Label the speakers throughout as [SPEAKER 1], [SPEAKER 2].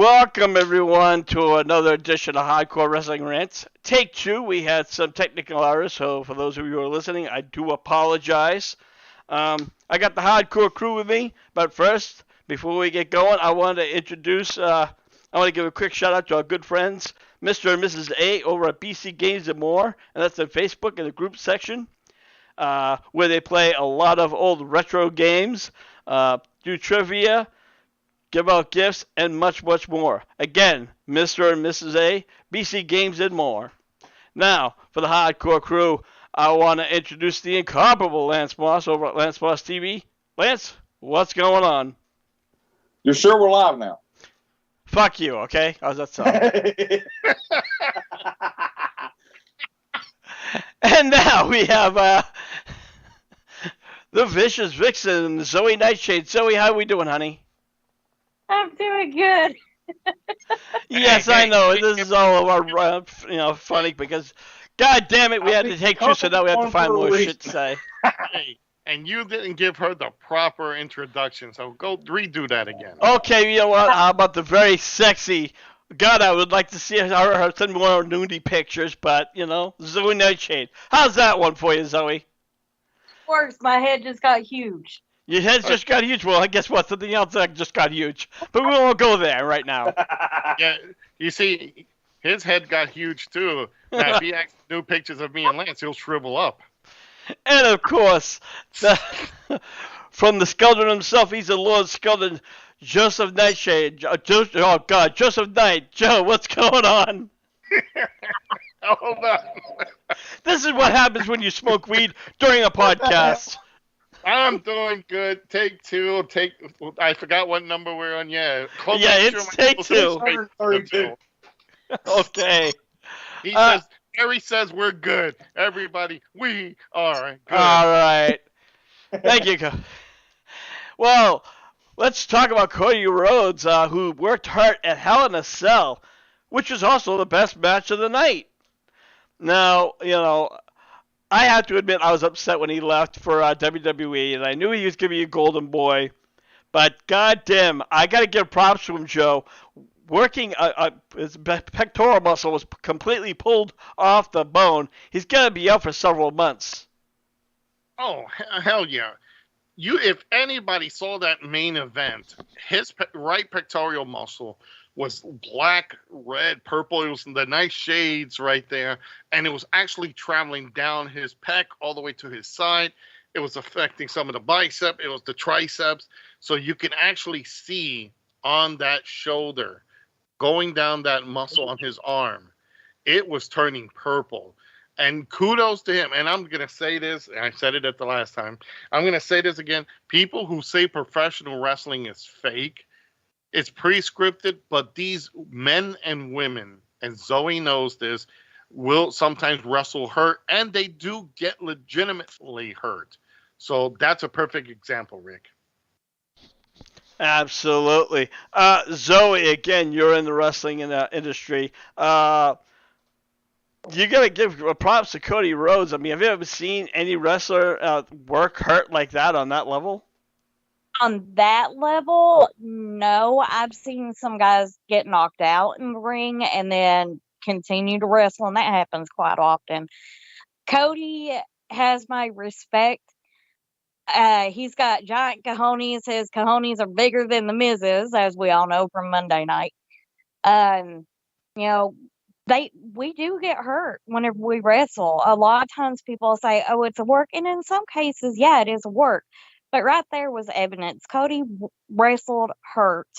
[SPEAKER 1] Welcome, everyone, to another edition of Hardcore Wrestling Rants. Take two. We had some technical errors, so for those of you who are listening, I do apologize. I got the Hardcore crew with me, but first, before we get going, I want to introduce, I want to give a quick shout out to our good friends, Mr. and Mrs. A over at BC Games and More, and that's on Facebook in the group section, where they play a lot of old retro games, do trivia, give out gifts, and much, much more. Again, Mr. and Mrs. A, BC Games and More. Now, for the Hardcore crew, I want to introduce the incomparable Lance Moss over at Lance Moss TV. Lance, what's going on?
[SPEAKER 2] You're sure we're live now?
[SPEAKER 1] Fuck you, okay? How's that sound? And now we have the Vicious Vixen, Zoe Nightshade. Zoe, how we doing, honey?
[SPEAKER 3] I'm doing good.
[SPEAKER 1] Yes, I know. This is all of our, funny because, God damn it, we had to take two, so now we have to find more shit to say.
[SPEAKER 4] Hey, and you didn't give her the proper introduction, so go redo that again.
[SPEAKER 1] Okay, you know what? How about the very sexy? God, I would like to see her send more nudie pictures, but, Zoe Nightshade. How's that one for you, Zoe?
[SPEAKER 3] Works. My head just got huge.
[SPEAKER 1] Your head's just got huge. Well, guess what? Something else that just got huge. But we won't go there right now.
[SPEAKER 4] Yeah, you see, his head got huge, too. Now, if he asks new pictures of me and Lance, he'll shrivel up.
[SPEAKER 1] And, of course, from the Skeldon himself, he's the Lord Skeldon, Joseph Nightshade. Joseph Knight. Joe, what's going on?
[SPEAKER 4] Hold on.
[SPEAKER 1] This is what happens when you smoke weed during a podcast.
[SPEAKER 4] I'm doing good. Take two. I forgot what number we're on. Yeah.
[SPEAKER 1] It's take two. Okay.
[SPEAKER 4] Harry says we're good. Everybody, we are good.
[SPEAKER 1] All right. Thank you. Well, let's talk about Cody Rhodes, who worked hard at Hell in a Cell, which was also the best match of the night. Now, I have to admit I was upset when he left for WWE, and I knew he was going to be a golden boy. But goddamn, I got to give props to him, Joe. Working his pectoral muscle was completely pulled off the bone. He's going to be out for several months.
[SPEAKER 4] Oh, hell yeah. If anybody saw that main event, his right pectoral muscle was black, red, purple. It was the nice shades right there. And it was actually traveling down his pec all the way to his side. It was affecting some of the bicep. It was the triceps. So you can actually see on that shoulder, going down that muscle on his arm, it was turning purple. And kudos to him. And I'm going to say this, and I said it at the last time. I'm going to say this again. People who say professional wrestling is fake, it's pre-scripted, but these men and women, and Zoe knows this, will sometimes wrestle hurt, and they do get legitimately hurt. So that's a perfect example, Rick.
[SPEAKER 1] Absolutely. Zoe, again, you're in the wrestling industry. You got to give props to Cody Rhodes. I mean, have you ever seen any wrestler work hurt like that on that level?
[SPEAKER 3] On that level, no. I've seen some guys get knocked out in the ring and then continue to wrestle, and that happens quite often. Cody has my respect. He's got giant cojones. His cojones are bigger than the Miz's, as we all know from Monday night. We do get hurt whenever we wrestle. A lot of times people say, oh, it's a work. And in some cases, yeah, it is a work. But right there was evidence. Cody wrestled hurt.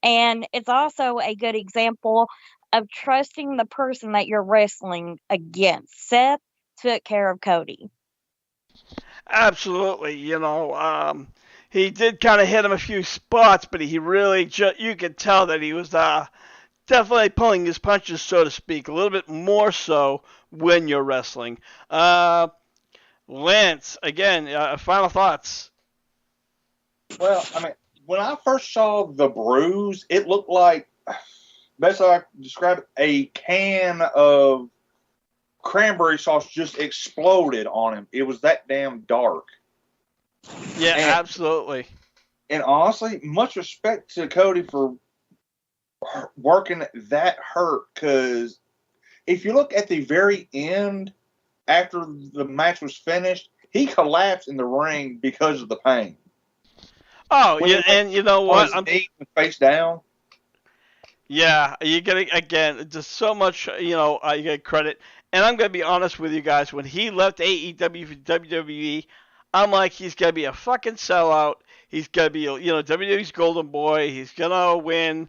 [SPEAKER 3] And it's also a good example of trusting the person that you're wrestling against. Seth took care of Cody.
[SPEAKER 1] Absolutely. He did kind of hit him a few spots, but he really, you could tell that he was definitely pulling his punches, so to speak, a little bit more so when you're wrestling. Lance, again, final thoughts.
[SPEAKER 2] Well, I mean, when I first saw the bruise, it looked like, best I can describe it, a can of cranberry sauce just exploded on him. It was that damn dark.
[SPEAKER 1] Yeah, absolutely.
[SPEAKER 2] And honestly, much respect to Cody for working that hurt, because if you look at the very end, after the match was finished, he collapsed in the ring because of the pain.
[SPEAKER 1] Oh,
[SPEAKER 2] When he
[SPEAKER 1] yeah,
[SPEAKER 2] went
[SPEAKER 1] and you know
[SPEAKER 2] on
[SPEAKER 1] what?
[SPEAKER 2] his knee and face down.
[SPEAKER 1] Yeah, you get again just so much. You get credit, and I'm gonna be honest with you guys. When he left AEW for WWE, I'm like, he's gonna be a fucking sellout. He's gonna be, WWE's golden boy. He's gonna win,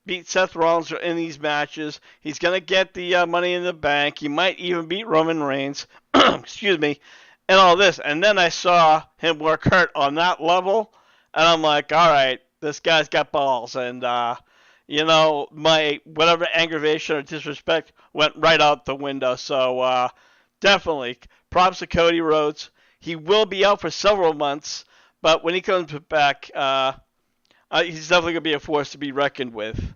[SPEAKER 1] beat Seth Rollins in these matches. He's gonna get the Money in the Bank. He might even beat Roman Reigns. Excuse me, and all this. And then I saw him work hurt on that level, and I'm like, all right, this guy's got balls, and my whatever aggravation or disrespect went right out the window. So definitely, props to Cody Rhodes. He will be out for several months, but when he comes back, he's definitely going to be a force to be reckoned with.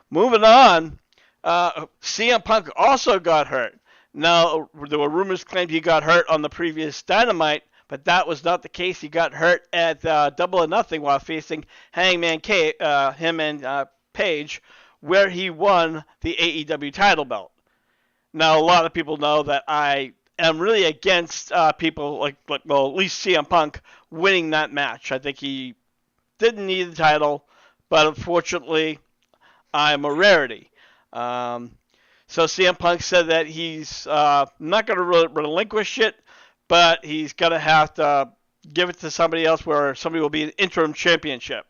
[SPEAKER 1] Moving on, CM Punk also got hurt. Now, there were rumors claimed he got hurt on the previous Dynamite, but that was not the case. He got hurt at Double or Nothing while facing Hangman him and Page, where he won the AEW title belt. Now, a lot of people know that I am really against people like, at least CM Punk winning that match. I think he didn't need the title, but unfortunately, I'm a rarity. So CM Punk said that he's not going to relinquish it, but he's going to have to give it to somebody else where somebody will be an interim championship.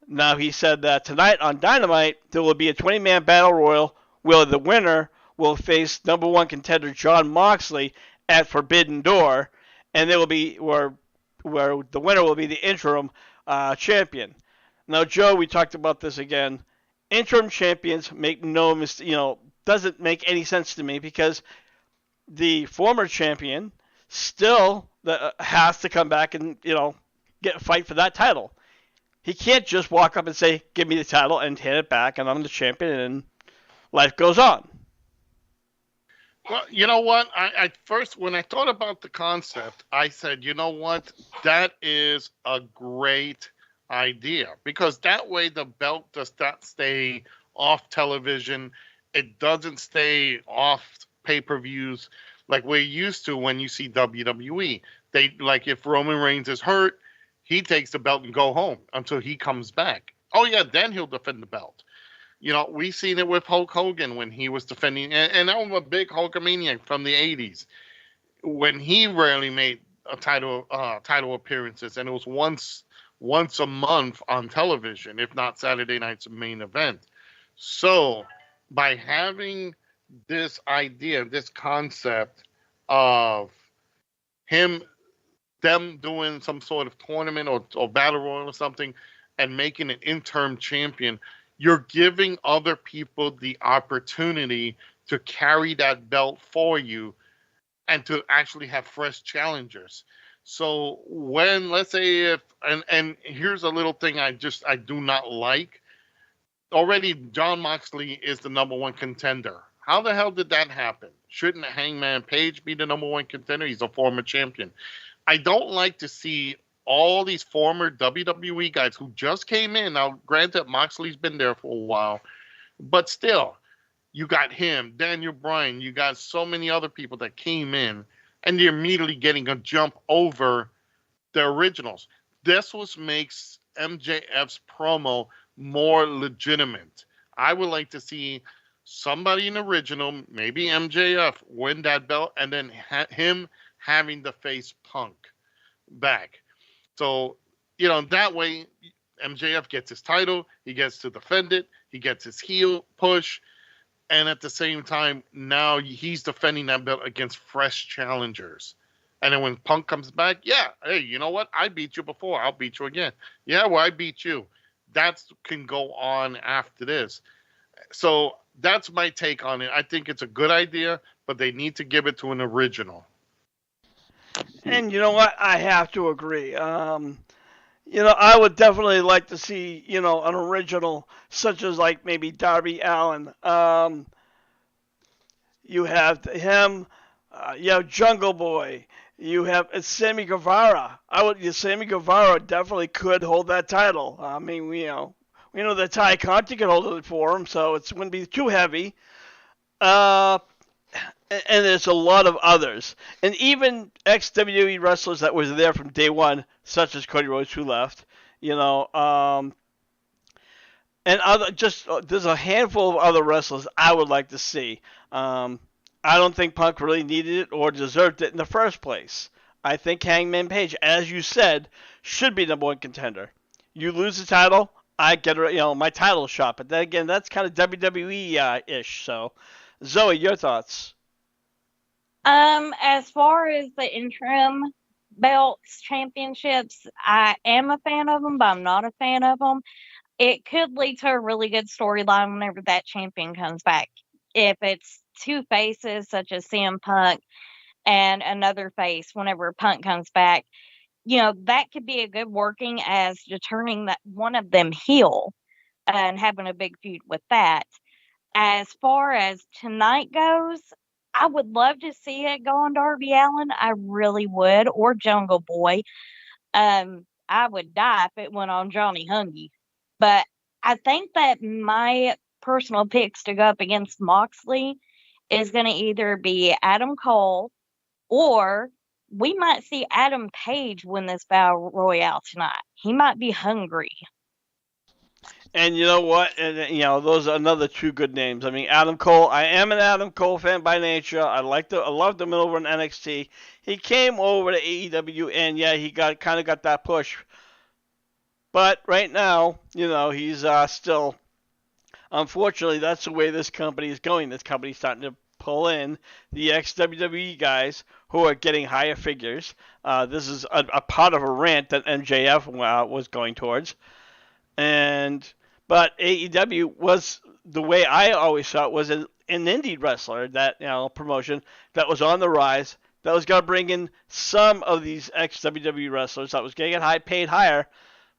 [SPEAKER 1] Now, he said that tonight on Dynamite, there will be a 20-man battle royal where the winner will face number one contender Jon Moxley at Forbidden Door, and there will be where the winner will be the interim champion. Now, Joe, we talked about this again. Interim champions make no mistake, doesn't make any sense to me because the former champion still has to come back and fight for that title. He can't just walk up and say, "Give me the title," and hand it back, and I'm the champion, and life goes on.
[SPEAKER 4] Well, you know what? I first, when I thought about the concept, I said, you know what? That is a great idea, because that way the belt does not stay off television. It doesn't stay off pay-per-views like we're used to when you see WWE. They, like, if Roman Reigns is hurt, he takes the belt and go home until he comes back. Oh yeah, then he'll defend the belt. We've seen it with Hulk Hogan when he was defending, and I'm a big Hulkamaniac from the 80s, when he rarely made a title appearances, and it was once a month on television, if not Saturday night's main event. So by having this idea, this concept of them doing some sort of tournament or battle royal or something and making an interim champion, you're giving other people the opportunity to carry that belt for you and to actually have fresh challengers. So when, let's say and here's a little thing I do not like. Already Jon Moxley is the number one contender. How the hell did that happen? Shouldn't Hangman Page be the number one contender? He's a former champion. I don't like to see all these former WWE guys who just came in. Now, granted, Moxley's been there for a while, but still, you got him, Daniel Bryan, you got so many other people that came in, and you're immediately getting a jump over the originals. This was makes MJF's promo more legitimate. I would like to see somebody in the original, maybe MJF, win that belt, and then him having to face Punk back. So, that way MJF gets his title, he gets to defend it, he gets his heel push, and at the same time, now he's defending that belt against fresh challengers. And then when Punk comes back, yeah, hey, you know what? I beat you before, I'll beat you again. Yeah, well, I beat you. That can go on after this. So that's my take on it. I think it's a good idea, but they need to give it to an original.
[SPEAKER 1] And you know what? I have to agree. I would definitely like to see, an original such as like maybe Darby Allin. You have him, you have Jungle Boy, you have Sammy Guevara. Sammy Guevara definitely could hold that title. I mean, we The Thai Conti can hold it for him, so it's going to be too heavy. And there's a lot of others. And even ex-WWE wrestlers that were there from day one, such as Cody Rhodes, who left, and there's a handful of other wrestlers I would like to see. I don't think Punk really needed it or deserved it in the first place. I think Hangman Page, as you said, should be number one contender. You lose the title, I get my title shot. But then again, that's kind of WWE-ish. So, Zoe, your thoughts?
[SPEAKER 3] As far as the interim belts championships, I am a fan of them, but I'm not a fan of them. It could lead to a really good storyline whenever that champion comes back. If it's two faces, such as CM Punk and another face, whenever Punk comes back, that could be a good working as to turning that one of them heel and having a big feud with that. As far as tonight goes, I would love to see it go on Darby Allin. I really would, or Jungle Boy. I would die if it went on Johnny Hungy. But I think that my personal picks to go up against Moxley is going to either be Adam Cole, or we might see Adam Page win this Battle Royale tonight. He might be hungry.
[SPEAKER 1] And you know what? Those are another two good names. I mean, Adam Cole. I am an Adam Cole fan by nature. I loved him over in NXT. He came over to AEW, and yeah, he got that push. But right now, he's still. Unfortunately, that's the way this company is going. This company's starting to pull in the ex-WWE guys who are getting higher figures. This is a part of a rant that MJF was going towards. But AEW was, the way I always saw it, was an indie wrestler, that promotion that was on the rise, that was going to bring in some of these ex-WWE wrestlers that was going to get paid higher,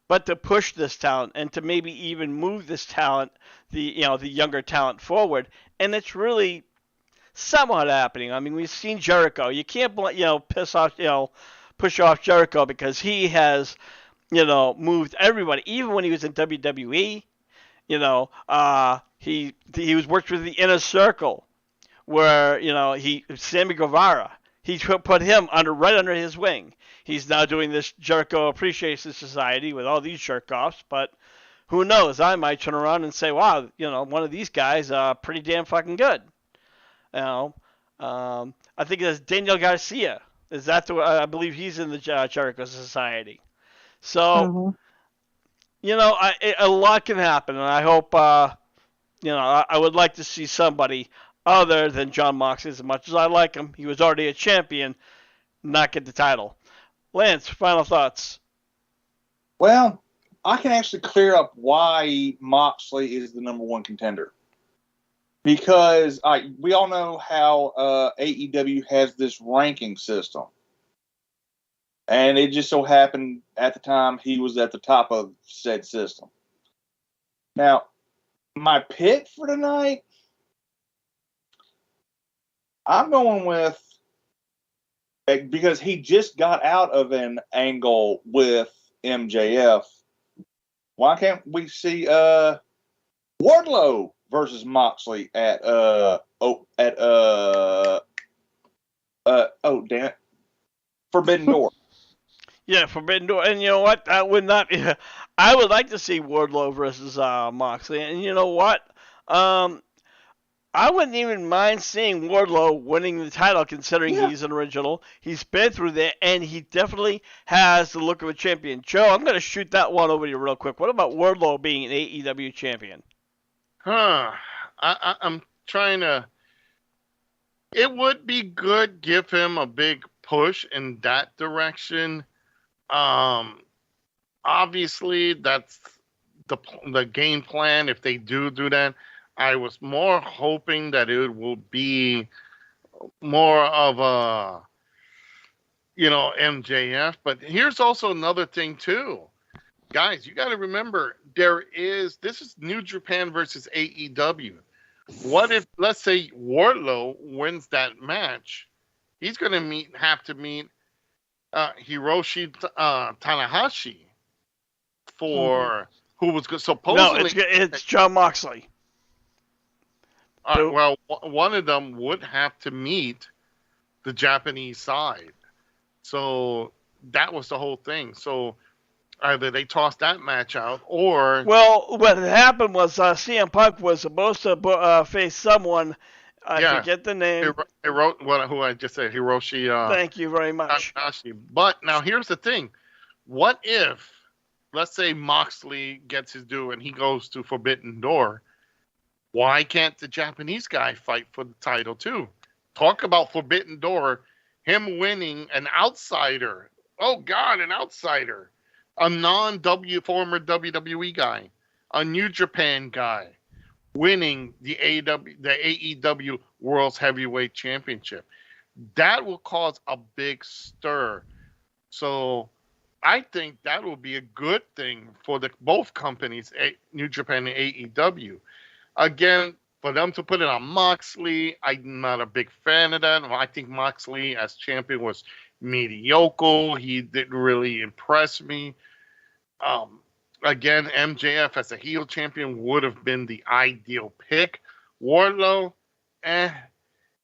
[SPEAKER 1] but to push this talent and to maybe even move this talent, the younger talent forward. And it's really somewhat happening. I mean, we've seen Jericho. You can't push off Jericho, because he has moved everybody. Even when he was in WWE, he was worked with the Inner Circle, where Sammy Guevara, he put him right under his wing. He's now doing this Jericho Appreciation Society with all these jerk-offs, but who knows? I might turn around and say, wow, one of these guys pretty damn fucking good. I think it's Daniel Garcia. Is that I believe he's in the Jericho Society. So, a lot can happen, and I hope, I would like to see somebody other than Jon Moxley. As much as I like him, he was already a champion, not get the title. Lance, final thoughts?
[SPEAKER 2] Well, I can actually clear up why Moxley is the number one contender. Because we all know how AEW has this ranking system. And it just so happened at the time he was at the top of said system. Now, my pick for tonight, I'm going with, because he just got out of an angle with MJF, why can't we see Wardlow versus Moxley at Forbidden Door?
[SPEAKER 1] Yeah, Forbidden Door. And you know what? That would not be. I would like to see Wardlow versus Moxley. And you know what? I wouldn't even mind seeing Wardlow winning the title, considering he's an original. He's been through there, and he definitely has the look of a champion. Joe, I'm going to shoot that one over to you real quick. What about Wardlow being an AEW champion?
[SPEAKER 4] I'm trying to. It would be good, give him a big push in that direction. Obviously, that's the game plan. If they do that, I was more hoping that it will be more of a, MJF. But here's also another thing too, guys. You got to remember, this is New Japan versus AEW. What if, let's say, Wardlow wins that match? He's going to have to meet Hiroshi Tanahashi for who was
[SPEAKER 1] No,
[SPEAKER 4] supposedly.
[SPEAKER 1] it's John Moxley.
[SPEAKER 4] Well, one of them would have to meet the Japanese side. So that was the whole thing. So either they tossed that match out, or
[SPEAKER 1] Well, what had happened was CM Punk was supposed to face someone. I
[SPEAKER 4] yeah,
[SPEAKER 1] forget the name.
[SPEAKER 4] who I just said, Hiroshi
[SPEAKER 1] Thank you very much.
[SPEAKER 4] Tanahashi. But now here's the thing: what if, let's say, Moxley gets his due and he goes to Forbidden Door? Why can't the Japanese guy fight for the title too? Talk about Forbidden Door, him winning an outsider. Oh God, an outsider, a former WWE guy, a New Japan guy, winning the AEW World's Heavyweight Championship. That will cause a big stir. So I think that will be a good thing for both companies, New Japan and AEW. Again, for them to put it on Moxley, I'm not a big fan of that. I think Moxley as champion was mediocre. He didn't really impress me. Again, MJF as a heel champion would have been the ideal pick. Wardlow,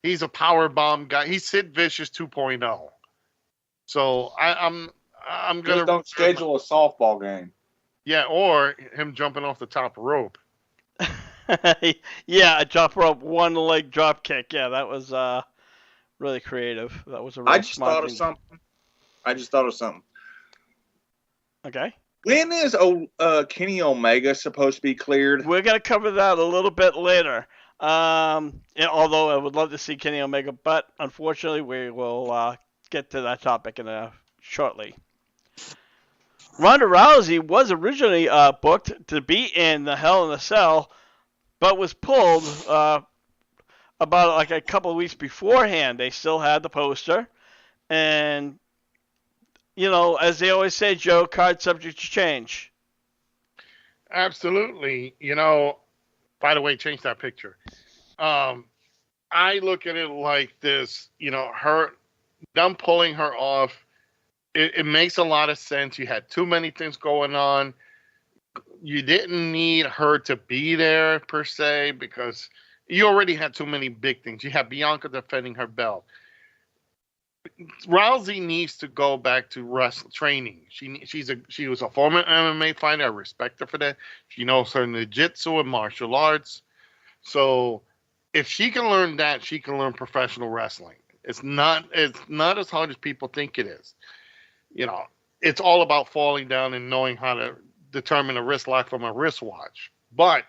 [SPEAKER 4] he's a power bomb guy. He's Sid Vicious 2.0. So I'm gonna
[SPEAKER 2] just don't schedule a softball game.
[SPEAKER 4] Yeah, or him jumping off the top rope.
[SPEAKER 1] Yeah, a drop rope, one leg drop kick. Yeah, that was really creative. That was a really smart thing.
[SPEAKER 2] I just thought of something.
[SPEAKER 1] Okay.
[SPEAKER 2] When is Kenny Omega supposed to be cleared?
[SPEAKER 1] We're gonna cover that a little bit later. Although I would love to see Kenny Omega, but unfortunately we will get to that topic shortly. Ronda Rousey was originally booked to be in the Hell in a Cell, but was pulled about like a couple of weeks beforehand. They still had the poster, and as they always say, Joe, card subject to change.
[SPEAKER 4] Absolutely. By the way, change that picture. I look at it like this. Them pulling her off. It makes a lot of sense. You had too many things going on. You didn't need her to be there per se because you already had too many big things. You had Bianca defending her belt. Rousey needs to go back to wrestling training. She was a former MMA fighter. I respect her for that. She knows her jiu-jitsu and martial arts. So if she can learn that, she can learn professional wrestling. It's not as hard as people think it is. It's all about falling down and knowing how to determine a wrist lock from a wristwatch. But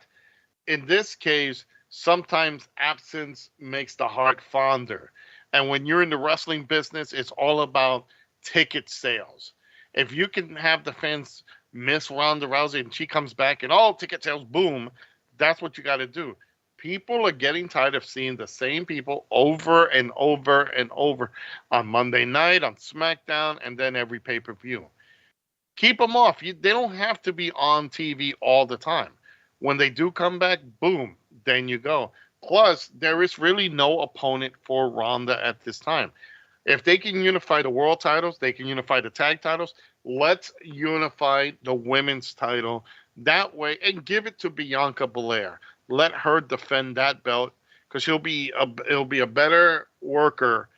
[SPEAKER 4] in this case, sometimes absence makes the heart fonder. And when you're in the wrestling business, it's all about ticket sales. If you can have the fans miss Ronda Rousey and she comes back and ticket sales boom, that's what you got to do. People are getting tired of seeing the same people over and over and over on Monday night, on SmackDown, and then every pay-per-view. Keep them off. They don't have to be on TV all the time. When they do come back, boom, then you go. Plus, there is really no opponent for Ronda at this time. If they can unify the world titles, they can unify the tag titles. Let's unify the women's title that way and give it to Bianca Belair. Let her defend that belt because it'll be a better worker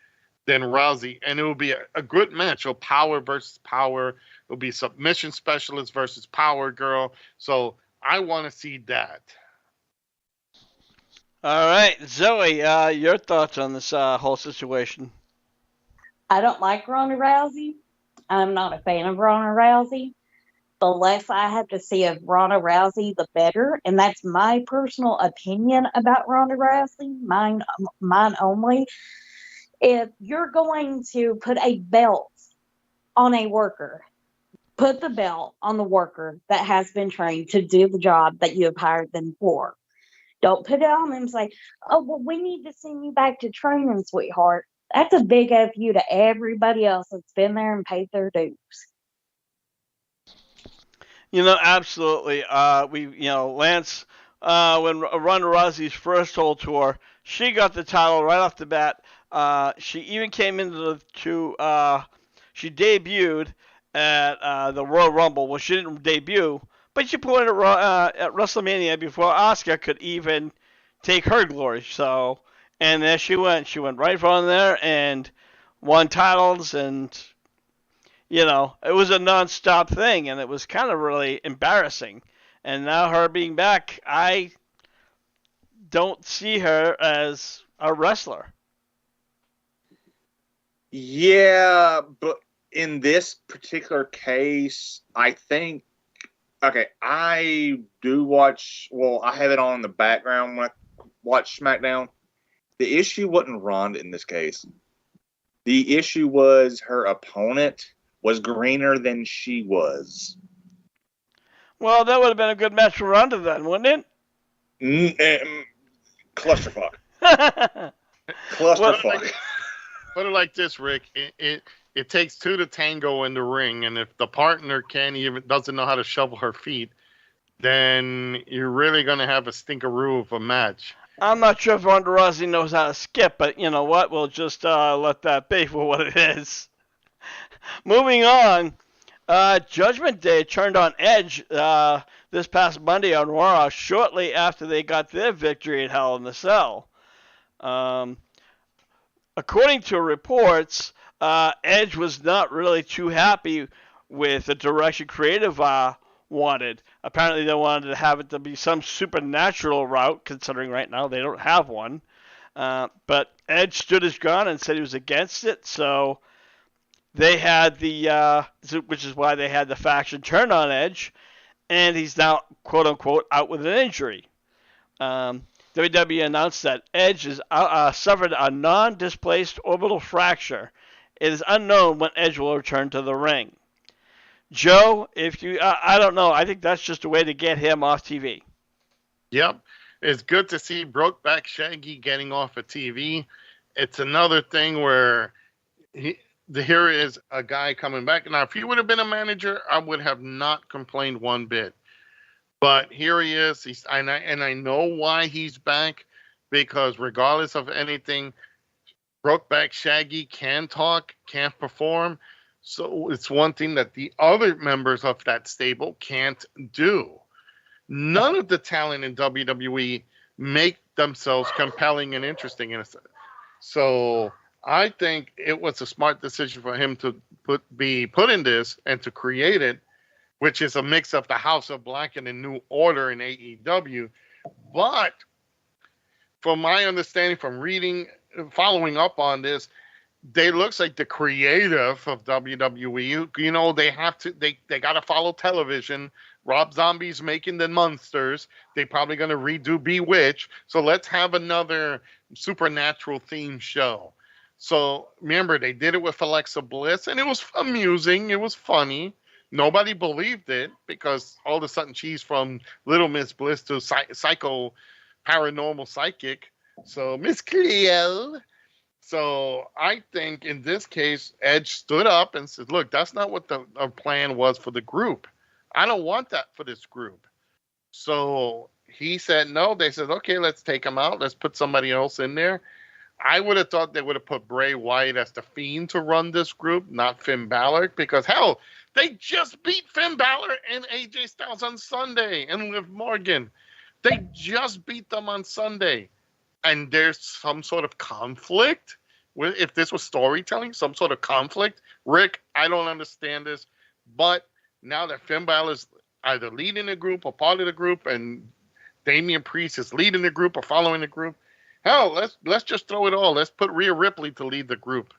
[SPEAKER 4] than Rousey, and it will be a good match. So power versus power. It'll be submission specialist versus power girl. So I want to see that.
[SPEAKER 1] All right, Zoe, your thoughts on this whole situation?
[SPEAKER 3] I don't like Ronda Rousey. I'm not a fan of Ronda Rousey. The less I have to see of Ronda Rousey, the better. And that's my personal opinion about Ronda Rousey, mine only. If you're going to put a belt on a worker, put the belt on the worker that has been trained to do the job that you have hired them for. Don't put it on them and say, oh, well, we need to send you back to training, sweetheart. That's a big F you to everybody else that's been there and paid their dues.
[SPEAKER 1] Absolutely. Lance, when Ronda Rousey's first whole tour, she got the title right off the bat. She even came into she debuted at the Royal Rumble. Well, she didn't debut, But she put it at WrestleMania before Asuka could even take her glory. So, and there she went. She went right from there and won titles, and it was a non-stop thing, and it was kind of really embarrassing. And now her being back, I don't see her as a wrestler.
[SPEAKER 2] Yeah, but in this particular case, I think, okay, I do watch, well, I have it on in the background when I watch SmackDown. The issue wasn't Ronda in this case. The issue was her opponent was greener than she was.
[SPEAKER 1] Well, that would have been a good match for Ronda then, wouldn't
[SPEAKER 2] it? Clusterfuck.
[SPEAKER 4] Clusterfuck. Put it like this, Rick. It takes two to tango in the ring, and if the partner doesn't know how to shovel her feet, then you're really going to have a stinkeroo of a match.
[SPEAKER 1] I'm not sure if Ronda Rousey knows how to skip, but you know what? We'll just let that be for what it is. Moving on, Judgment Day turned on Edge this past Monday on Raw shortly after they got their victory at Hell in the Cell. According to reports, Edge was not really too happy with the direction Creative wanted. Apparently they wanted to have it to be some supernatural route, considering right now they don't have one. But Edge stood his ground and said he was against it, so they had which is why they had the faction turn on Edge, and he's now, quote-unquote, out with an injury. WWE announced that Edge has suffered a non-displaced orbital fracture. It is unknown when Edge will return to the ring. Joe, I don't know. I think that's just a way to get him off TV.
[SPEAKER 4] Yep. It's good to see Brokeback Shaggy getting off of TV. It's another thing where here is a guy coming back. Now, if he would have been a manager, I would have not complained one bit. But here he is. And I know why he's back, because regardless of anything, Brokeback Shaggy can talk, can perform. So it's one thing that the other members of that stable can't do. None of the talent in WWE make themselves compelling and interesting. So I think it was a smart decision for him to be put in this and to create it, which is a mix of the House of Black and the New Order in AEW. But from my understanding, from reading, following up on this, they looks like the creative of WWE. They got to follow television. Rob Zombie's making the Monsters. They're probably going to redo Bewitched. So let's have another supernatural theme show. So remember, they did it with Alexa Bliss, and it was amusing. It was funny. Nobody believed it because all of a sudden she's from Little Miss Bliss to psycho paranormal psychic. So Miss Cleo. So I think in this case, Edge stood up and said, look, that's not what the plan was for the group. I don't want that for this group. So he said no. They said, okay, let's take him out. Let's put somebody else in there. I would have thought they would have put Bray Wyatt as the Fiend to run this group, not Finn Balor, because hell, they just beat Finn Balor and AJ Styles on Sunday and Liv Morgan. They just beat them on Sunday. And there's some sort of conflict. If this was storytelling, some sort of conflict. Rick, I don't understand this. But now that Finn Balor is either leading the group or part of the group, and Damian Priest is leading the group or following the group, hell, let's just throw it all. Let's put Rhea Ripley to lead the group.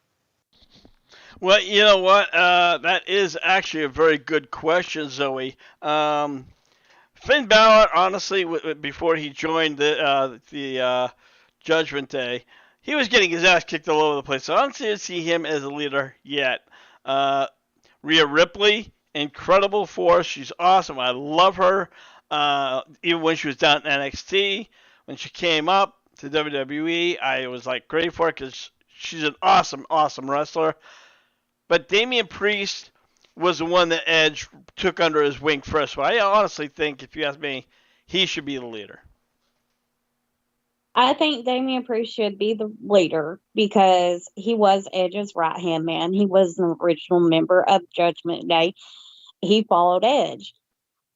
[SPEAKER 1] Well, you know what? That is actually a very good question, Zoe. Finn Balor, honestly, before he joined the Judgment Day, he was getting his ass kicked all over the place. So I don't see him as a leader yet. Rhea Ripley, incredible force. She's awesome. I love her. Even when she was down in NXT, when she came up to WWE, I was like great for her because she's an awesome, awesome wrestler. But Damian Priest was the one that Edge took under his wing first. So I honestly think, if you ask me, he should be the leader.
[SPEAKER 3] I think Damian Priest should be the leader because he was Edge's right-hand man. He was an original member of Judgment Day. He followed Edge.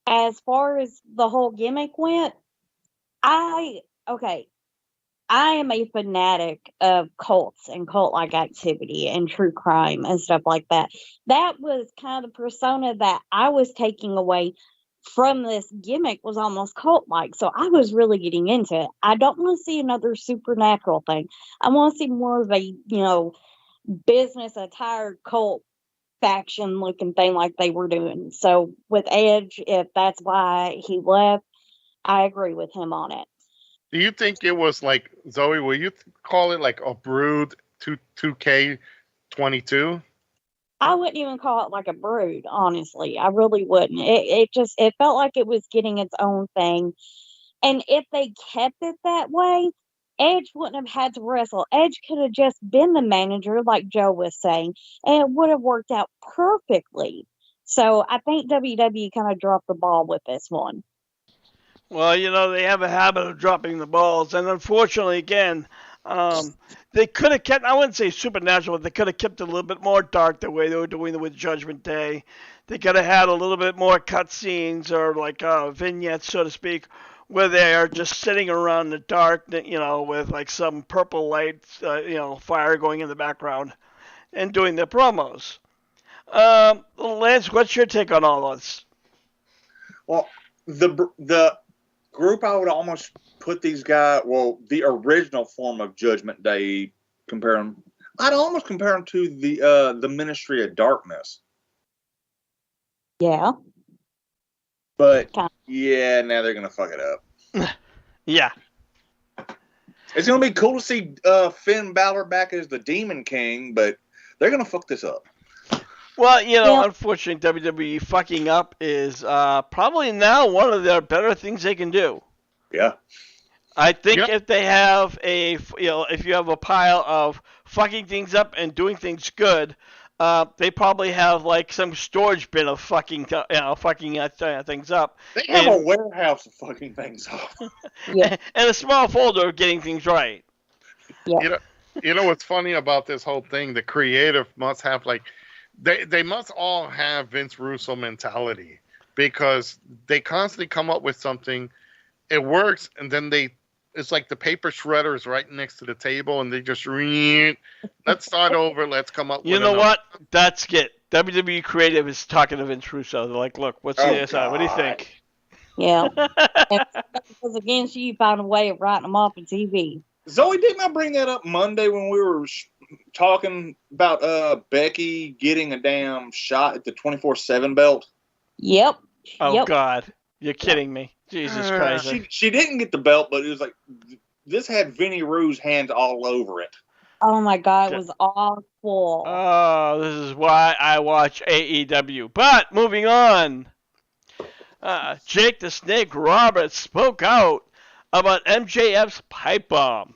[SPEAKER 3] As far as the whole gimmick went, okay, I am a fanatic of cults and cult-like activity and true crime and stuff like that. That was kind of the persona that I was taking away from this gimmick, was almost cult-like. So I was really getting into it. I don't want to see another supernatural thing. I want to see more of a, business attire cult faction looking thing like they were doing. So with Edge, if that's why he left, I agree with him on it.
[SPEAKER 4] Do you think it was like, Zoe, will you call it like a Brood 2K22?
[SPEAKER 3] I wouldn't even call it like a brood, honestly. I really wouldn't. It felt like it was getting its own thing. And if they kept it that way, Edge wouldn't have had to wrestle. Edge could have just been the manager, like Joe was saying, and it would have worked out perfectly. So I think WWE kind of dropped the ball with this one.
[SPEAKER 1] Well, they have a habit of dropping the balls, and unfortunately, again, they could have kept, I wouldn't say supernatural, but they could have kept it a little bit more dark the way they were doing it with Judgment Day. They could have had a little bit more cutscenes or like vignettes, so to speak, where they are just sitting around in the dark, with like some purple lights, fire going in the background and doing their promos. Lance, what's your take on all this?
[SPEAKER 2] Well, the group I would almost put these guys, the original form of Judgment Day, I'd almost compare them to the Ministry of Darkness.
[SPEAKER 3] Yeah.
[SPEAKER 2] But, yeah, now they're going to fuck it up.
[SPEAKER 1] Yeah.
[SPEAKER 2] It's going to be cool to see Finn Balor back as the Demon King, but they're going to fuck this up.
[SPEAKER 1] Well, unfortunately, WWE fucking up is probably now one of their better things they can do.
[SPEAKER 2] Yeah.
[SPEAKER 1] I think if they have if you have a pile of fucking things up and doing things good, they probably have like some storage bin of fucking things up.
[SPEAKER 2] They have a warehouse of fucking things up.
[SPEAKER 3] Yeah.
[SPEAKER 1] And a small folder of getting things right.
[SPEAKER 3] Yeah.
[SPEAKER 4] You know what's funny about this whole thing? The creative must have they must all have Vince Russo mentality, because they constantly come up with something, it works, and then it's like the paper shredder is right next to the table, and they just let's start over, let's come up with
[SPEAKER 1] You know what? That's it. WWE creative is talking to Vince Russo. They're like, look, what's the side? What do you think?
[SPEAKER 3] Yeah. If that was against you, find a way of writing them off on TV.
[SPEAKER 2] Zoe, didn't I bring that up Monday when we were talking about Becky getting a damn shot at the 24/7 belt?
[SPEAKER 3] Yep.
[SPEAKER 1] Oh, God. You're kidding me. Jesus Christ.
[SPEAKER 2] She didn't get the belt, but it was like, this had Vinny Rue's hands all over it.
[SPEAKER 3] Oh, my God. It was awful.
[SPEAKER 1] Oh, this is why I watch AEW. But, moving on. Jake the Snake Roberts spoke out about MJF's pipe bomb.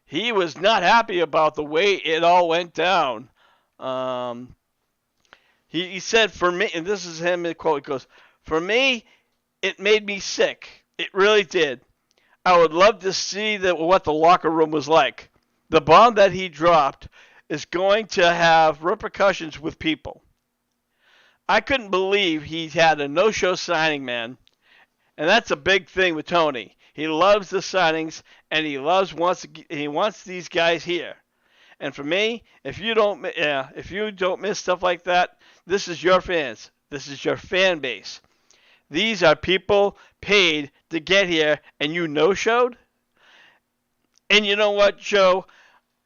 [SPEAKER 1] He was not happy about the way it all went down. He said, for me, and this is him, the quote, he goes, "For me, it made me sick. It really did. I would love to see what the locker room was like. The bomb that he dropped is going to have repercussions with people. I couldn't believe he had a no-show signing, man. And that's a big thing with Tony. He loves the signings, and he wants these guys here. And for me, if you don't miss stuff like that, this is your fans. This is your fan base. These are people paid to get here, and you no-showed." And you know what, Joe?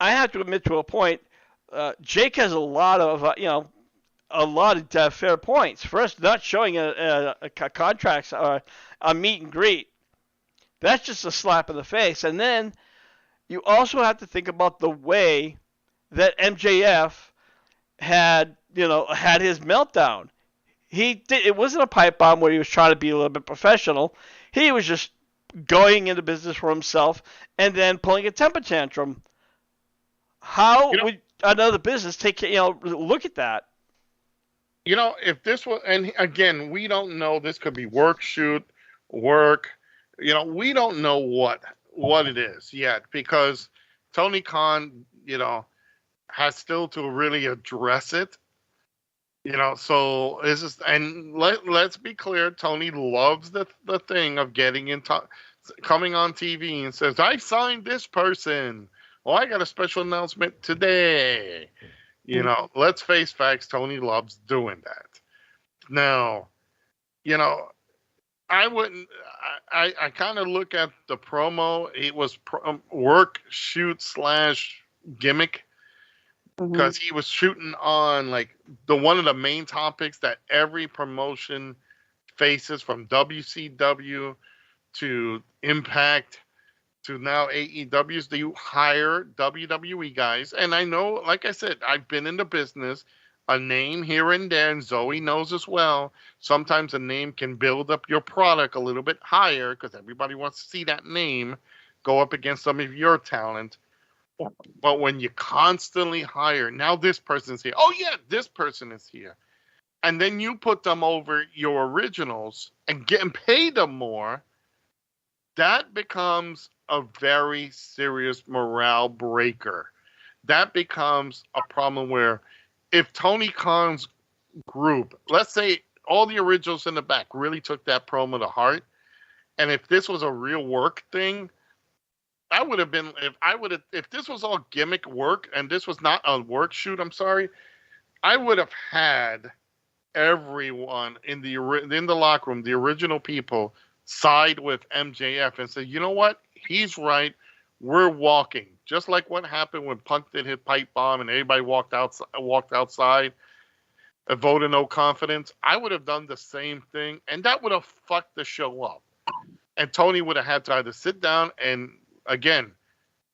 [SPEAKER 1] I have to admit to a point. Jake has a lot of fair points. First, not showing a contracts or a meet and greet. That's just a slap in the face. And then you also have to think about the way that MJF had his meltdown. It wasn't a pipe bomb where he was trying to be a little bit professional. He was just going into business for himself and then pulling a temper tantrum. How would another business look at that?
[SPEAKER 4] If this was, and again, we don't know, this could be work, shoot, work. We don't know what it is yet, because Tony Khan, has still to really address it. So this is, and let's be clear, Tony loves the thing of getting into coming on TV and says, I signed this person. Well, I got a special announcement today. Let's face facts, Tony loves doing that. Now, you know, I wouldn't. I kind of look at the promo. It was work, shoot slash gimmick because he was shooting on like one of the main topics that every promotion faces, from WCW to Impact to now AEW's. They hire WWE guys, and I know, like I said, I've been in the business. A name here and there, and Zoe knows as well. Sometimes a name can build up your product a little bit higher because everybody wants to see that name go up against some of your talent.
[SPEAKER 3] Yep.
[SPEAKER 4] But when you constantly hire, now this person's here. Oh yeah, this person is here. And then you put them over your originals and pay them more, that becomes a very serious morale breaker. That becomes a problem where if Tony Khan's group, let's say all the originals in the back really took that promo to heart, and if this was a real work thing, I would have been, if this was all gimmick work and this was not a work shoot, I'm sorry, I would have had everyone in the locker room, the original people, side with MJF and say, you know what? He's right. We're walking. Just like what happened when Punk did his pipe bomb and everybody walked outside, a vote of no confidence. I would have done the same thing, and that would have fucked the show up. And Tony would have had to either sit down and, again,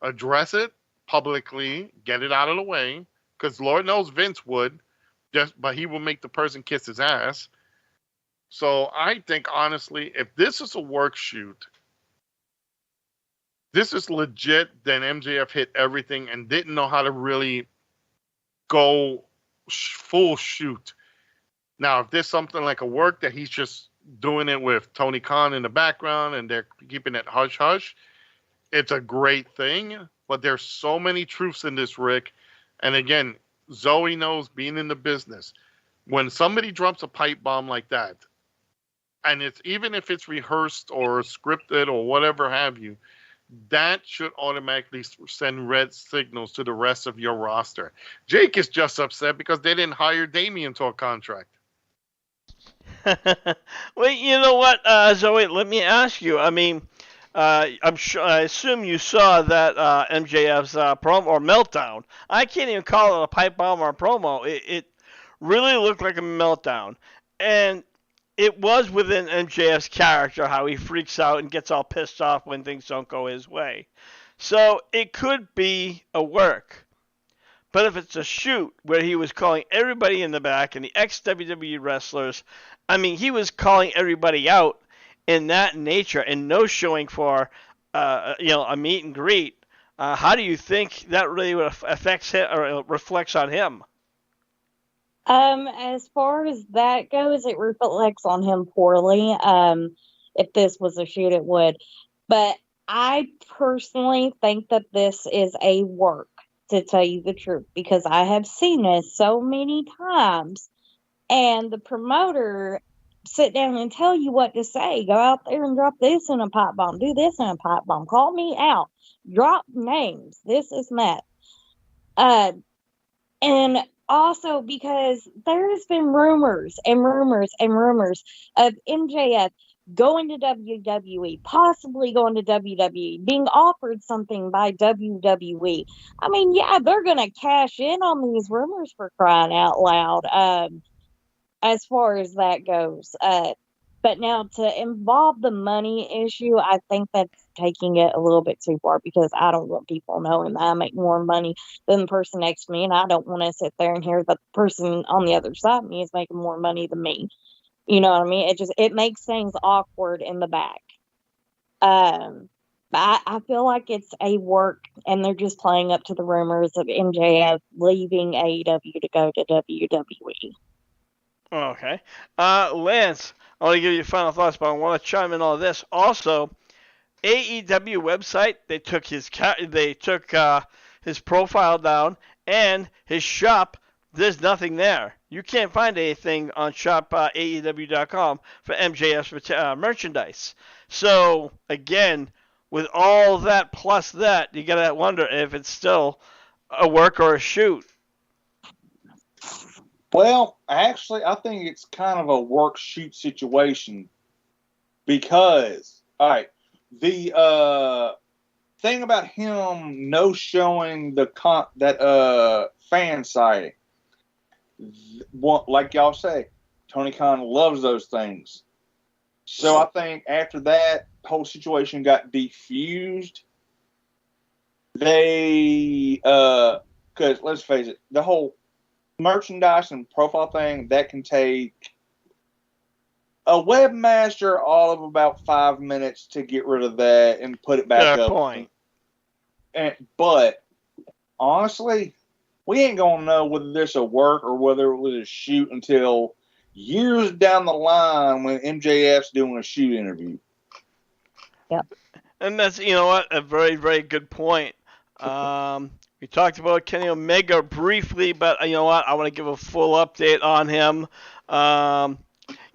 [SPEAKER 4] address it publicly, get it out of the way, because Lord knows Vince would, but he will make the person kiss his ass. So I think, honestly, if this is a work shoot, this is legit, then MJF hit everything and didn't know how to really go full shoot. Now, if there's something like a work that he's just doing it with Tony Khan in the background and they're keeping it hush-hush, it's a great thing. But there's so many truths in this, Rick. And again, Zoe knows, being in the business, when somebody drops a pipe bomb like that, and it's even if it's rehearsed or scripted or whatever have you, that should automatically send red signals to the rest of your roster. Jake is just upset because they didn't hire Damien to a contract.
[SPEAKER 1] Well, you know what, Zoe? Let me ask you. I mean, I'm sure. I assume you saw that MJF's promo or meltdown. I can't even call it a pipe bomb or a promo. It really looked like a meltdown, and it was within MJF's character how he freaks out and gets all pissed off when things don't go his way. So it could be a work. But if it's a shoot where he was calling everybody in the back and the ex-WWE wrestlers, I mean, he was calling everybody out in that nature and no showing for, a meet and greet. How do you think that really affects him or reflects on him?
[SPEAKER 3] As far as that goes, it reflects on him poorly. If this was a shoot, it would. But I personally think that this is a work, to tell you the truth, because I have seen this so many times. And the promoter sit down and tell you what to say. Go out there and drop this in a pipe bomb. Do this in a pipe bomb. Call me out. Drop names. This is that. And also because there's been rumors and rumors and rumors of MJF going to WWE, possibly going to WWE, being offered something by WWE. I mean, yeah, they're going to cash in on these rumors, for crying out loud, as far as that goes. But now to involve the money issue, I think that's taking it a little bit too far, because I don't want people knowing that I make more money than the person next to me, and I don't want to sit there and hear that the person on the other side of me is making more money than me. You know what I mean? It makes things awkward in the back. I feel like it's a work, and they're just playing up to the rumors of MJF leaving AEW to go to WWE.
[SPEAKER 1] Okay. Lance, I want to give you final thoughts, but I want to chime in on this. Also, AEW website, they took his profile down, and his shop, there's nothing there. You can't find anything on shop.aew.com for MJF merchandise. So, again, with all that plus that, you gotta wonder if it's still a work or a shoot.
[SPEAKER 2] Well, actually, I think it's kind of a work shoot situation because, all right, the thing about him no showing that fan sighting, like y'all say, Tony Khan loves those things. So I think after that whole situation got defused, they because let's face it, the whole merchandise and profile thing that can take a webmaster all of about 5 minutes to get rid of that and put it back
[SPEAKER 1] Fair
[SPEAKER 2] up.
[SPEAKER 1] point.
[SPEAKER 2] But honestly, we ain't gonna know whether this will work or whether it was a shoot until years down the line when MJF's doing a shoot interview.
[SPEAKER 3] Yep.
[SPEAKER 1] And that's, you know what, a very, very good point. We talked about Kenny Omega briefly, but you know what, I want to give a full update on him.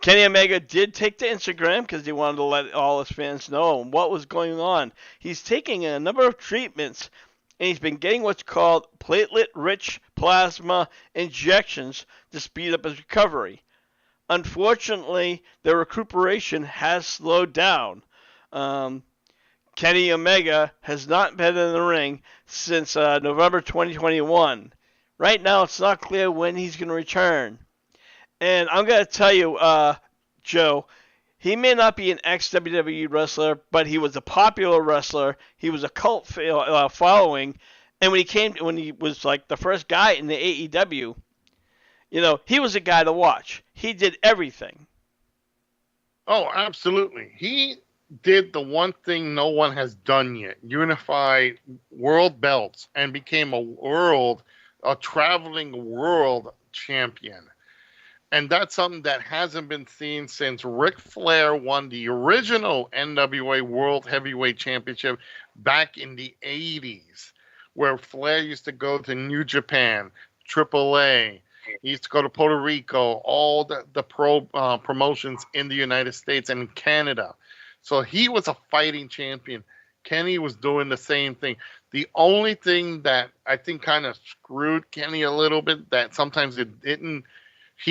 [SPEAKER 1] Kenny Omega did take to Instagram because he wanted to let all his fans know what was going on. He's taking a number of treatments, and he's been getting what's called platelet-rich plasma injections to speed up his recovery. Unfortunately, the recuperation has slowed down. Kenny Omega has not been in the ring since November 2021. Right now, it's not clear when he's going to return. And I'm going to tell you, Joe, he may not be an ex-WWE wrestler, but he was a popular wrestler. He was a cult following. And when he was like the first guy in the AEW, you know, he was a guy to watch. He did everything.
[SPEAKER 4] Oh, absolutely. He did the one thing no one has done yet: unify world belts and became a traveling world champion. And that's something that hasn't been seen since Ric Flair won the original NWA World Heavyweight Championship back in the 80s, where Flair used to go to New Japan, AAA. He used to go to Puerto Rico, all the promotions in the United States and Canada. So he was a fighting champion. Kenny was doing the same thing. The only thing that I think kind of screwed Kenny a little bit, that sometimes he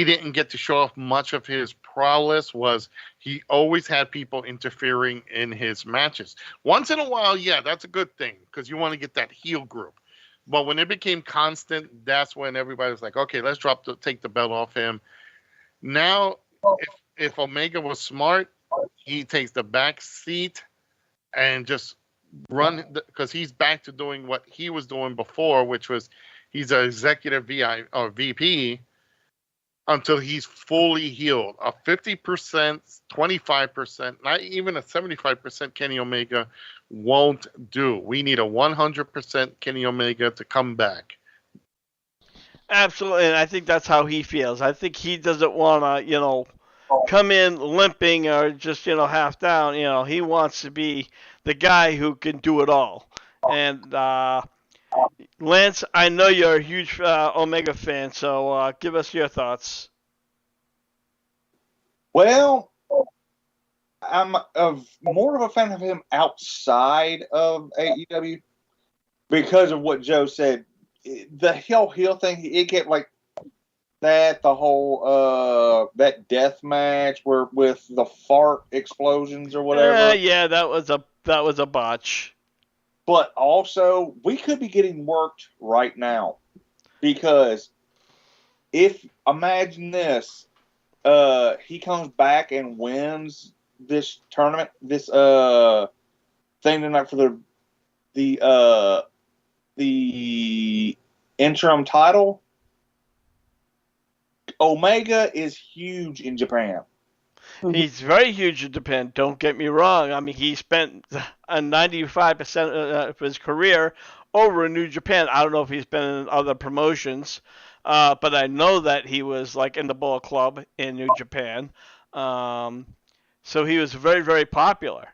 [SPEAKER 4] didn't get to show off much of his prowess, was he always had people interfering in his matches. Once in a while, yeah, that's a good thing because you want to get that heel group. But when it became constant, that's when everybody was like, okay, let's take the belt off him. Now, if Omega was smart, he takes the back seat and just run, because he's back to doing what he was doing before, which was he's an executive VP until he's fully healed. A 50%, 25%, not even a 75% Kenny Omega won't do. We need a 100% Kenny Omega to come back.
[SPEAKER 1] Absolutely, and I think that's how he feels. I think he doesn't want to, you know, come in limping or just, you know, half down. You know, he wants to be the guy who can do it all. And Lance, I know you're a huge Omega fan, so give us your thoughts.
[SPEAKER 2] Well, I'm more of a fan of him outside of AEW because of what Joe said. The whole heel thing, it kept like that. The whole that death match with the fart explosions or whatever.
[SPEAKER 1] Yeah, that was a botch.
[SPEAKER 2] But also, we could be getting worked right now because imagine this, he comes back and wins this tournament, this thing tonight for the interim title. Omega is huge in Japan.
[SPEAKER 1] He's very huge in Japan, don't get me wrong. I mean, he spent 95% of his career over in New Japan. I don't know if he's been in other promotions, but I know that he was like in the Bullet Club in New Japan. So he was very, very popular.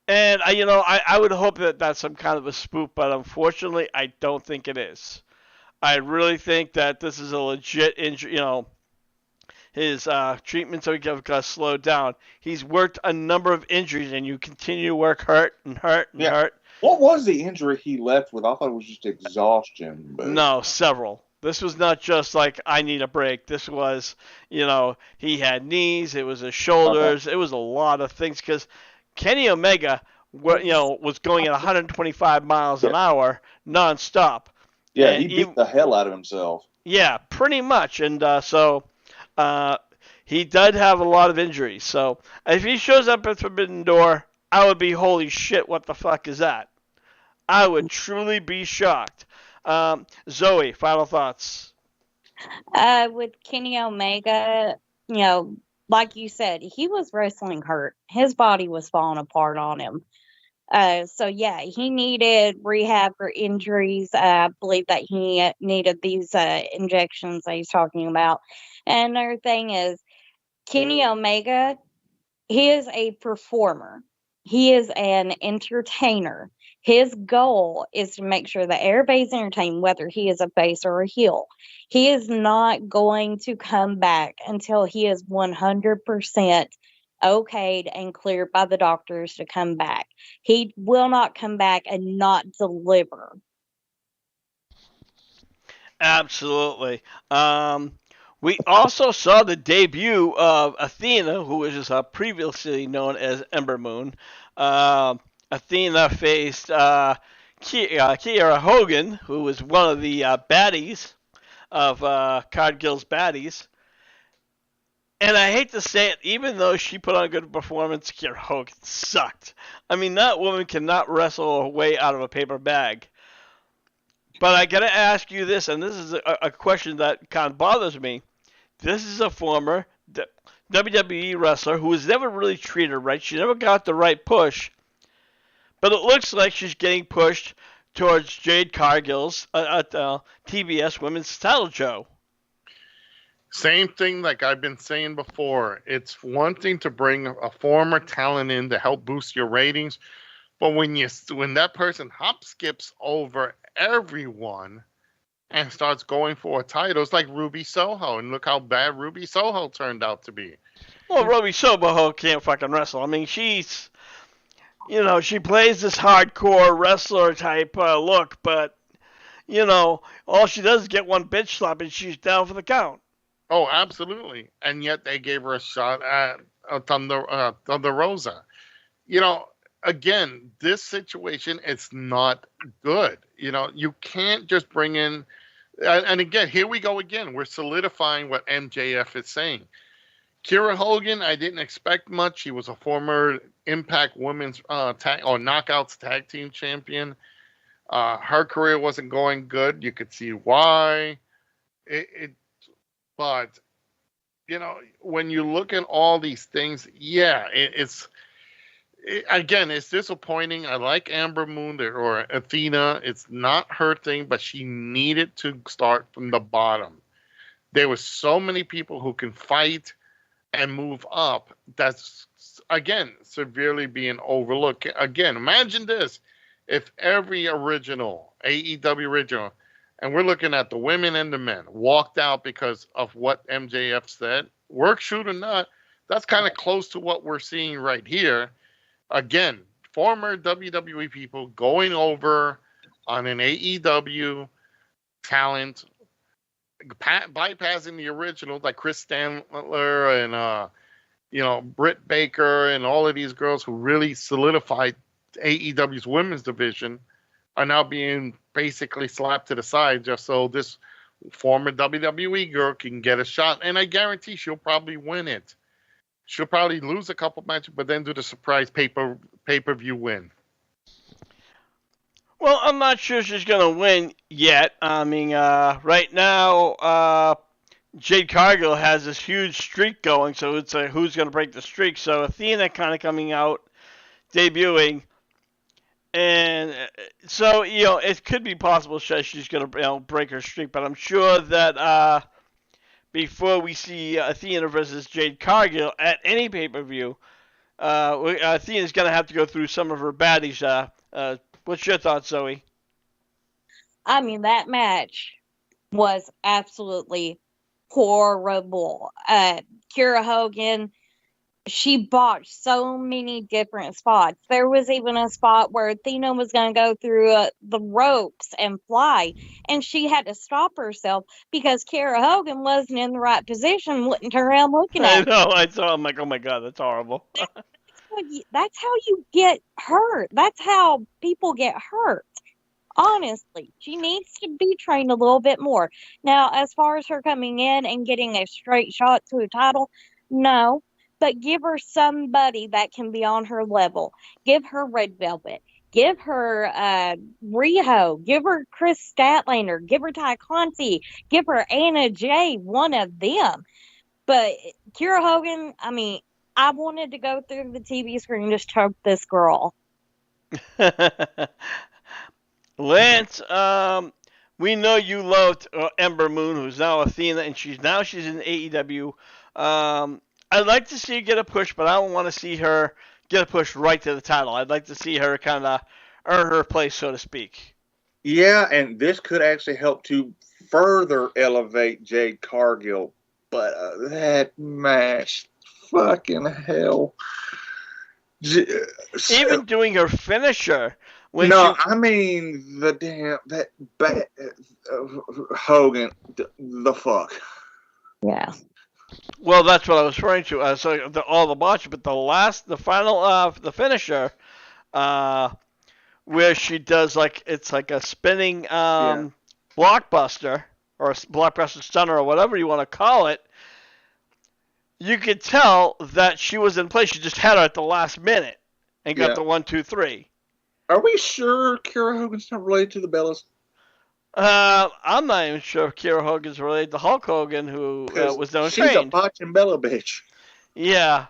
[SPEAKER 1] And, I would hope that that's some kind of a spoof, but unfortunately, I don't think it is. I really think that this is a legit injury. His treatments got slowed down. He's worked a number of injuries, and you continue to work hurt and hurt and
[SPEAKER 2] Yeah.
[SPEAKER 1] hurt.
[SPEAKER 2] What was the injury he left with? I thought it was just exhaustion. But
[SPEAKER 1] No, several. This was not just like I need a break. This was, he had knees. It was his shoulders. It was a lot of things because Kenny Omega, was going at 125 miles an hour nonstop.
[SPEAKER 2] Yeah,
[SPEAKER 1] And
[SPEAKER 2] he beat the hell out of himself.
[SPEAKER 1] Yeah, pretty much. And so he did have a lot of injuries. So if he shows up at Forbidden Door, I would be, holy shit, what the fuck is that? I would truly be shocked. Zoe, final thoughts.
[SPEAKER 3] With Kenny Omega, like you said, he was wrestling hurt. His body was falling apart on him. So yeah, he needed rehab for injuries. I believe that he needed these injections that he's talking about. And another thing is, Kenny Omega, he is a performer. He is an entertainer. His goal is to make sure that everybody's entertained, whether he is a face or a heel. He is not going to come back until he is 100% okayed and cleared by the doctors to come back. He will not come back and not deliver.
[SPEAKER 1] Absolutely. We also saw the debut of Athena, who was previously known as Ember Moon. Athena faced Kiera Hogan, who was one of the baddies of Cargill's baddies. And I hate to say it, even though she put on a good performance, Kiera Hogan sucked. I mean, that woman cannot wrestle her way out of a paper bag. But I got to ask you this, and this is a question that kind of bothers me. This is a former WWE wrestler who was never really treated right. She never got the right push. But it looks like she's getting pushed towards Jade Cargill's TBS Women's Title Show.
[SPEAKER 4] Same thing like I've been saying before. It's one thing to bring a former talent in to help boost your ratings, but when that person hop skips over everyone and starts going for a title, it's like Ruby Soho, and look how bad Ruby Soho turned out to be.
[SPEAKER 1] Well, Ruby Soho can't fucking wrestle. I mean, she's, she plays this hardcore wrestler type look, but, all she does is get one bitch slap and she's down for the count.
[SPEAKER 4] Oh, absolutely. And yet they gave her a shot at Thunder Rosa. Again, this situation, it's not good. You can't just bring in, and again, here we go again. We're solidifying what MJF is saying. Kiera Hogan, I didn't expect much. She was a former Impact Women's Knockouts Tag Team Champion. Her career wasn't going good. You could see why. But when you look at all these things, yeah, it's disappointing. I like Amber Moon or Athena. It's not her thing, but she needed to start from the bottom. There were so many people who can fight and move up. That's, again, severely being overlooked. Again, imagine this. If every original, AEW original, and we're looking at the women and the men, walked out because of what MJF said, work shoot or not, that's kind of close to what we're seeing right here. Again, former WWE people going over on an AEW talent, bypassing the originals like Chris Stanler and Britt Baker and all of these girls who really solidified AEW's women's division, are now being basically slapped to the side just so this former WWE girl can get a shot. And I guarantee she'll probably win it. She'll probably lose a couple matches, but then do the surprise pay-per-view win.
[SPEAKER 1] Well, I'm not sure she's going to win yet. I mean, right now, Jade Cargill has this huge streak going, so it's who's going to break the streak. So Athena kind of coming out, debuting. And so, it could be possible she's going to break her streak, but I'm sure that before we see Athena versus Jade Cargill at any pay-per-view, Athena's going to have to go through some of her baddies. What's your thoughts, Zoe?
[SPEAKER 3] I mean, that match was absolutely horrible. Kira Hogan, she botched so many different spots. There was even a spot where Athena was going to go through the ropes and fly, and she had to stop herself because Kara Hogan wasn't in the right position, wouldn't turn around looking
[SPEAKER 1] I
[SPEAKER 3] at her.
[SPEAKER 1] know. I saw. I'm like, oh my god, that's horrible.
[SPEAKER 3] That's how you get hurt. That's how people get hurt. Honestly, she needs to be trained a little bit more. Now, as far as her coming in and getting a straight shot to a title, no. But give her somebody that can be on her level. Give her Red Velvet. Give her Riho. Give her Chris Statlander. Give her Ty Conti. Give her Anna Jay. One of them. But Kira Hogan, I mean, I wanted to go through the TV screen and just choke this girl.
[SPEAKER 1] Lance, we know you loved Ember Moon, who's now Athena, and she's in AEW. I'd like to see her get a push, but I don't want to see her get a push right to the title. I'd like to see her kind of earn her place, so to speak.
[SPEAKER 2] Yeah, and this could actually help to further elevate Jade Cargill. But that match, fucking hell.
[SPEAKER 1] Even doing her finisher.
[SPEAKER 2] I mean that Hogan, the fuck.
[SPEAKER 3] Yeah.
[SPEAKER 1] Well, that's what I was referring to. All the botch, but the finisher, where she does it's like a spinning blockbuster or a blockbuster stunner or whatever you want to call it. You could tell that she was in place. She just had her at the last minute and got the 1, 2, 3.
[SPEAKER 2] Are we sure Kira Hogan's not related to the Bellas?
[SPEAKER 1] I'm not even sure if Kira Hogan's related to Hulk Hogan, who was known
[SPEAKER 2] she's a botching Bella bitch.
[SPEAKER 1] Yeah.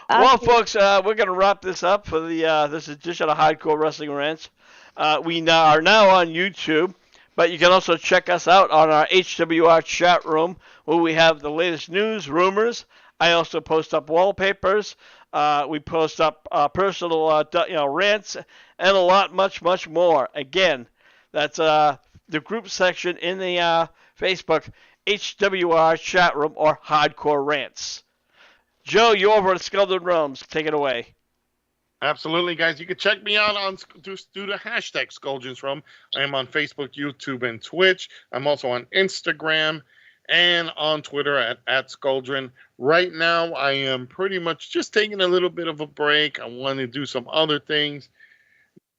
[SPEAKER 1] Well, folks, we're going to wrap this up for this edition of Hardcore Wrestling Rants. We are now on YouTube, but you can also check us out on our HWR chat room, where we have the latest news, rumors. I also post up wallpapers. We post up personal, rants, and a lot, much more. Again, that's the group section in the Facebook HWR chat room or Hardcore Rants. Joe, you're over at Skeldon Realms. Take it away.
[SPEAKER 4] Absolutely, guys. You can check me out through the hashtag Scoldrins Realm. I am on Facebook, YouTube, and Twitch. I'm also on Instagram and on Twitter at Scoldrin. Right now, I am pretty much just taking a little bit of a break. I want to do some other things,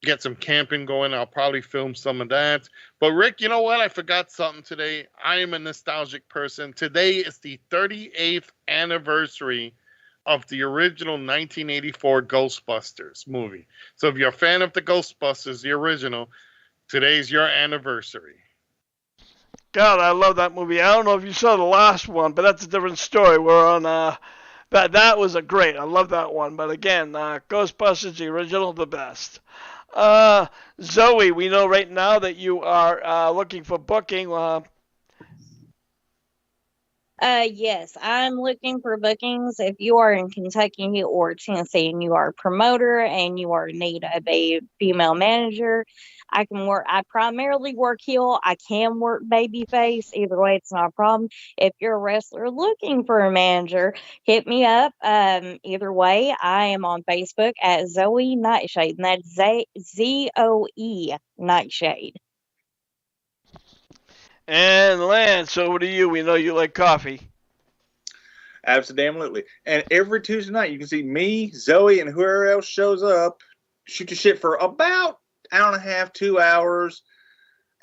[SPEAKER 4] get some camping going. I'll probably film some of that. But Rick, you know what? I forgot something today. I am a nostalgic person. Today is the 38th anniversary of the original 1984 Ghostbusters movie. So if you're a fan of the Ghostbusters, the original, today's your anniversary.
[SPEAKER 1] God, I love that movie. I don't know if you saw the last one, but that's a different story. We're on that was a great. I love that one. But again, Ghostbusters, the original, the best. Zoe, we know right now that you are looking for booking.
[SPEAKER 3] Yes, I'm looking for bookings. If you are in Kentucky or Tennessee and you are a promoter and you are in need of a female manager, I can work. I primarily work heel. I can work babyface. Either way, it's not a problem. If you're a wrestler looking for a manager, hit me up. Either way, I am on Facebook at Zoe Nightshade, and that's ZOE Nightshade.
[SPEAKER 1] And Lance, over to you. We know you like coffee.
[SPEAKER 2] Absolutely. And every Tuesday night, you can see me, Zoe, and whoever else shows up shoot the shit for about an hour and a half, 2 hours.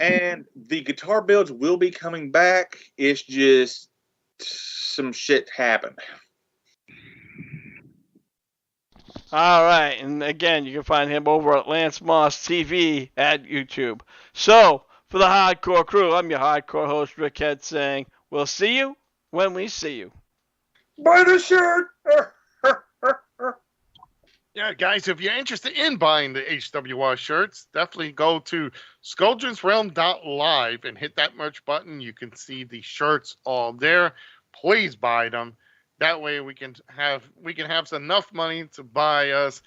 [SPEAKER 2] And the guitar builds will be coming back. It's just some shit happened.
[SPEAKER 1] All right. And again, you can find him over at Lance Moss TV at YouTube. So, for the Hardcore Crew, I'm your hardcore host, Rick Head, saying, we'll see you when we see you.
[SPEAKER 2] Buy the shirt!
[SPEAKER 4] Yeah, guys, if you're interested in buying the HWR shirts, definitely go to ScoldrinsRealm.live and hit that merch button. You can see the shirts all there. Please buy them. That way we can have enough money to buy us,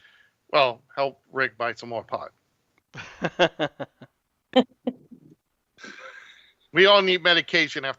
[SPEAKER 4] well, help Rick buy some more pot. We all need medication after